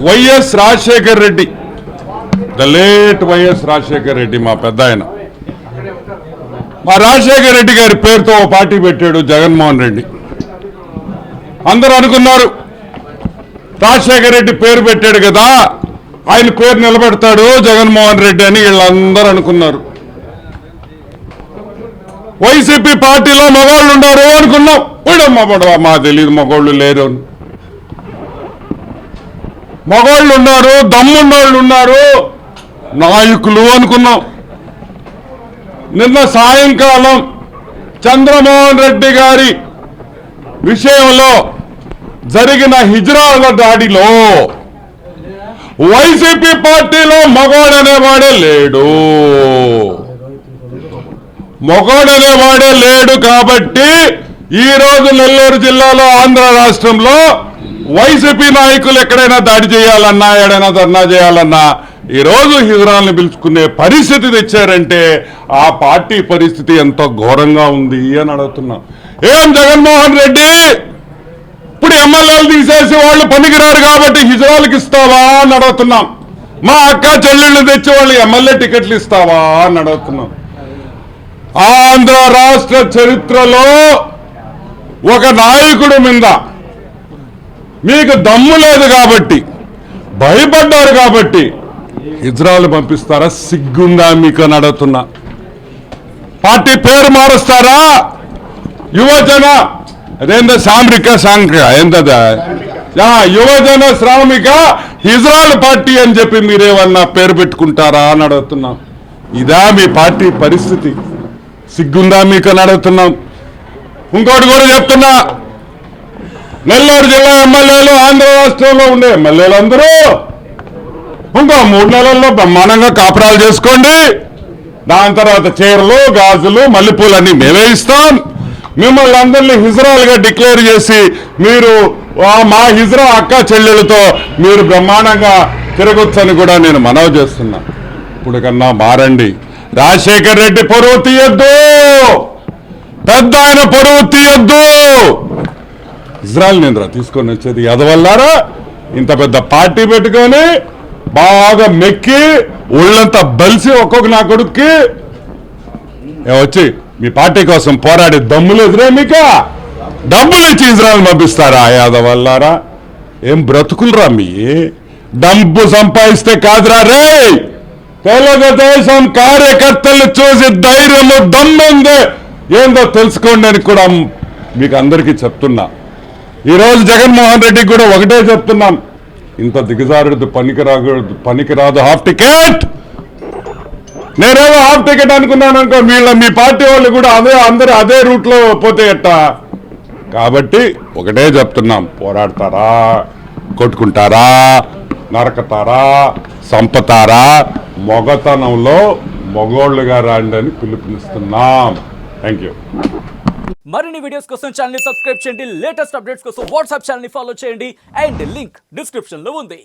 YS Rajasekhar Reddy, the late YS Rajasekhar Reddy, మా పెద్ద ఆయన. మా రాజశేఖర్ రెడ్డి గారి పేరుతో ఓ పార్టీ పెట్టాడు జగన్మోహన్ రెడ్డి. అందరూ అనుకున్నారు రాజశేఖర్ రెడ్డి పేరు పెట్టాడు కదా, ఆయన పేరు నిలబెడతాడు జగన్మోహన్ రెడ్డి అని వీళ్ళందరూ అనుకున్నారు. వైసీపీ పార్టీలో మగవాళ్ళు ఉన్నారు అనుకున్నాం. మా తెలియదు మగవాళ్ళు లేరు. మగవాళ్ళు ఉన్నారు, దమ్మున్నోళ్ళు ఉన్నారు, నాయకులు అనుకున్నాం. నిన్న సాయంకాలం చంద్రమోహన్ రెడ్డి గారి విషయంలో జరిగిన హిజ్రాల దాడిలో వైసీపీ పార్టీలో మగవాడనేవాడే లేడు. మగవాడనేవాడే లేడు కాబట్టి ఈరోజు నెల్లూరు జిల్లాలో, ఆంధ్ర రాష్ట్రంలో వైసీపీ నాయకులు ఎక్కడైనా దాడి చేయాలన్నా, ఎక్కడైనా ధర్నా చేయాలన్నా ఈరోజు హిజ్రాల్ని పిలుచుకునే పరిస్థితి తెచ్చారంటే ఆ పార్టీ పరిస్థితి ఎంతో ఘోరంగా ఉంది అని అడుగుతున్నాం. ఏం జగన్మోహన్ రెడ్డి, ఇప్పుడు ఎమ్మెల్యేలు తీసేసి వాళ్ళు పనికిరారు కాబట్టి హిజ్రాలకు ఇస్తావా అని అడుగుతున్నాం. మా అక్క చెల్లెళ్ళు తెచ్చి వాళ్ళు ఎమ్మెల్యే టికెట్లు ఇస్తావా అని అడుగుతున్నాం. ఆంధ్ర రాష్ట్ర చరిత్రలో ఒక నాయకుడి మీద మీకు దమ్ము లేదు కాబట్టి, భయపడ్డారు కాబట్టి హిజ్రాలు పంపిస్తారా? సిగ్గుందా మీకు అని అడుగుతున్నా. పార్టీ పేరు మారుస్తారా? యువజన అదేందో శ్రామిక ఏంటదా యువజన శ్రామిక హిజ్రాల్ పార్టీ అని చెప్పి మీరేమన్నా పేరు పెట్టుకుంటారా అని అడుగుతున్నాం. ఇదా మీ పార్టీ పరిస్థితి? సిగ్గుందా మీకు అని అడుగుతున్నాం. ఇంకోటి కూడా చెప్తున్నా, నెల్లూరు జిల్లా ఎమ్మెల్యేలు, ఆంధ్ర రాష్ట్రంలో ఉండే ఎమ్మెల్యేలు అందరూ ఇంకో 3 నెలల్లో బ్రహ్మాండంగా కాపురాలు చేసుకోండి. దాని తర్వాత చీరలు, గాజులు, మల్లెపూలన్నీ మేమే ఇస్తాం. మిమ్మల్ని అందరినీ హిజ్రాలుగా డిక్లేర్ చేసి మీరు మా హిజ్రా అక్క చెల్లెలతో మీరు బ్రహ్మాండంగా తిరగొచ్చని కూడా నేను మనవి చేస్తున్నా. ఇప్పుడు కన్నా మారండి. రాజశేఖర్ రెడ్డి పరువు తీయొద్దు, పెద్ద ఆయన పరువు తీయొద్దు. ఇజ్రాయల్ నింద్ర తీసుకొని వచ్చేది ఎదవల్లారా? ఇంత పెద్ద పార్టీ పెట్టుకొని బాగా మెక్కి ఒళ్ళంతా బలిసి ఒక్కొక్క నా కొడుక్కి వచ్చి మీ పార్టీ కోసం పోరాడి దమ్ములు ఎదురే మీక డబ్బులు ఇచ్చి ఇజ్రాయల్ పంపిస్తారా? యాదవల్లారా, ఏం బ్రతుకులరా మీ? డబ్బు సంపాదిస్తే కాదురా రే. తెలుగుదేశం కార్యకర్తలు చూసి ధైర్యము, దమ్ముంది ఏందో తెలుసుకోండి అని కూడా మీకు అందరికీ చెప్తున్నా. ఈరోజు జగన్మోహన్ రెడ్డికి కూడా ఒకటే చెప్తున్నాం, ఇంత దిగజారుడు పనికిరాదు హాఫ్ టికెట్. నేనేమో హాఫ్ టికెట్ అనుకున్నాను అనుకో, మీ పార్టీ వాళ్ళు కూడా అందరూ అదే రూట్లో పోతే ఎట్టా? కాబట్టి ఒకటే చెప్తున్నాం, పోరాడతారా, కొట్టుకుంటారా, నరకతారా, సంపతారా, మొగతనంలో మగోళ్ళుగా రాండి అని పిలుపునిస్తున్నాం. Thank you. మరిన్ని వీడియోస్ కోసం ఛానల్ ని సబ్స్క్రైబ్ చేయండి. లేటెస్ట్ అప్డేట్స్ కోసం వాట్సాప్ ఛానల్ ని ఫాలో చేయండి. అండ్ లింక్ డిస్క్రిప్షన్ లో ఉంది.